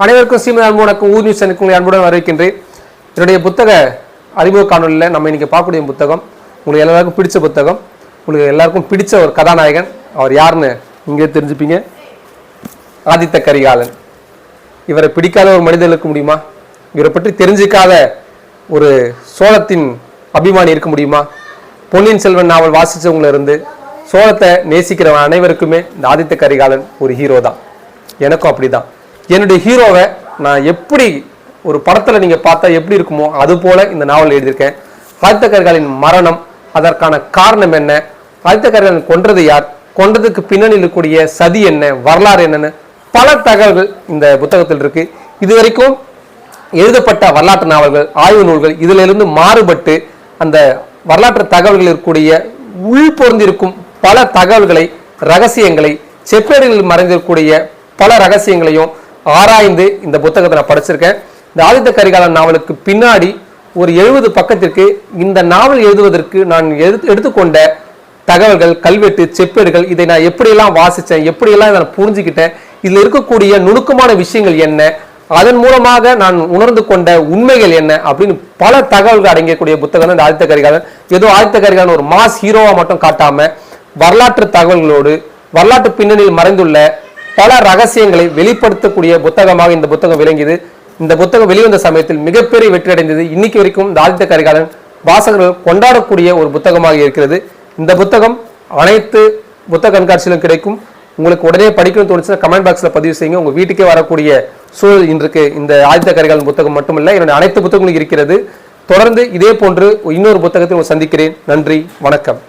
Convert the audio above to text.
அனைவருக்கும் சீமன் அன்புடன் ஊர் நியூஸ் சேனலுக்கு அன்புடன் வரவேற்கின்றேன். என்னுடைய புத்தக அறிமுக காணொலியில் நம்ம இன்னைக்கு பார்க்கக்கூடிய புத்தகம் உங்களுக்கு எல்லாருக்கும் பிடிச்ச புத்தகம். உங்களுக்கு எல்லாருக்கும் பிடிச்ச ஒரு கதாநாயகன். அவர் யாருன்னு இங்கே தெரிஞ்சுப்பீங்க. ஆதித்த கரிகாலன். இவரை பிடிக்காத ஒரு மனிதர் இருக்க முடியுமா? இவரை பற்றி தெரிஞ்சிக்காத ஒரு சோழத்தின் அபிமானி இருக்க முடியுமா? பொன்னியின் செல்வன் நாவல் வாசிச்சவங்கள இருந்து சோழத்தை நேசிக்கிற அனைவருக்குமே இந்த ஆதித்த கரிகாலன் ஒரு ஹீரோ தான். எனக்கும் அப்படிதான். என்னுடைய ஹீரோவை நான் எப்படி ஒரு படத்துல நீங்க பார்த்தா எப்படி இருக்குமோ அது போல இந்த நாவல் எழுதியிருக்கேன். ஆதித்த கரிகாலனின் மரணம், அதற்கான காரணம் என்ன, ஆதித்த கரிகாலன் கொன்றது யார், கொன்றதுக்கு பின்னணியில் இருக்கக்கூடிய சதி என்ன, வரலாறு என்னன்னு பல தகவல்கள் இந்த புத்தகத்தில் இருக்கு. இதுவரைக்கும் எழுதப்பட்ட வரலாற்று நாவல்கள், ஆய்வு நூல்கள் இதுல இருந்து மாறுபட்டு அந்த வரலாற்று தகவல்கள் இருக்கக்கூடிய உள் பொருந்திருக்கும் பல தகவல்களை, ரகசியங்களை, செப்பேடுகளில் மறைந்திருக்கக்கூடிய பல ரகசியங்களையும் ஆராய்ந்து இந்த புத்தகத்தை நான் படிச்சிருக்கேன். இந்த ஆதித்த கரிகாலன் நாவலுக்கு பின்னாடி ஒரு 70 பக்கத்திற்கு இந்த நாவல் எழுதுவதற்கு நான் எடுத்துக்கொண்ட தகவல்கள், கல்வெட்டு, செப்பேடுகள், இதை நான் எப்படியெல்லாம் வாசித்தேன், எப்படியெல்லாம் இதை நான் புரிஞ்சுக்கிட்டேன், இதில் இருக்கக்கூடிய நுணுக்கமான விஷயங்கள் என்ன, அதன் மூலமாக நான் உணர்ந்து கொண்ட உண்மைகள் என்ன அப்படின்னு பல தகவல்கள் அடங்கக்கூடிய புத்தகம் தான் இந்த ஆதித்த கரிகாலன். ஏதோ ஆதித்த கரிகாலன் ஒரு மாஸ் ஹீரோவா மட்டும் காட்டாம வரலாற்று தகவல்களோடு வரலாற்று பின்னணியில் மறைந்துள்ள பல ரகசியங்களை வெளிப்படுத்தக்கூடிய புத்தகமாக இந்த புத்தகம் விளங்கியது. இந்த புத்தகம் வெளிவந்த சமயத்தில் மிகப்பெரிய வெற்றி அடைந்தது. இன்னைக்கு வரைக்கும் இந்த ஆதித்த கரிகாலன் வாசகர்கள் கொண்டாடக்கூடிய ஒரு புத்தகமாக இருக்கிறது. இந்த புத்தகம் அனைத்து புத்தக கண்காட்சியிலும் கிடைக்கும். உங்களுக்கு உடனே படிக்கணும்னு தோணுச்சுன்னா கமெண்ட் பாக்ஸ்ல பதிவு செய்யுங்க. உங்க வீட்டுக்கே வரக்கூடிய சூழல் இன்றைக்கு இந்த ஆதித்த கரிகாலன் புத்தகம் மட்டுமல்ல, என்னுடைய அனைத்து புத்தகங்களும் இருக்கிறது. தொடர்ந்து இதே போன்று இன்னொரு புத்தகத்தை சந்திக்கிறேன். நன்றி, வணக்கம்.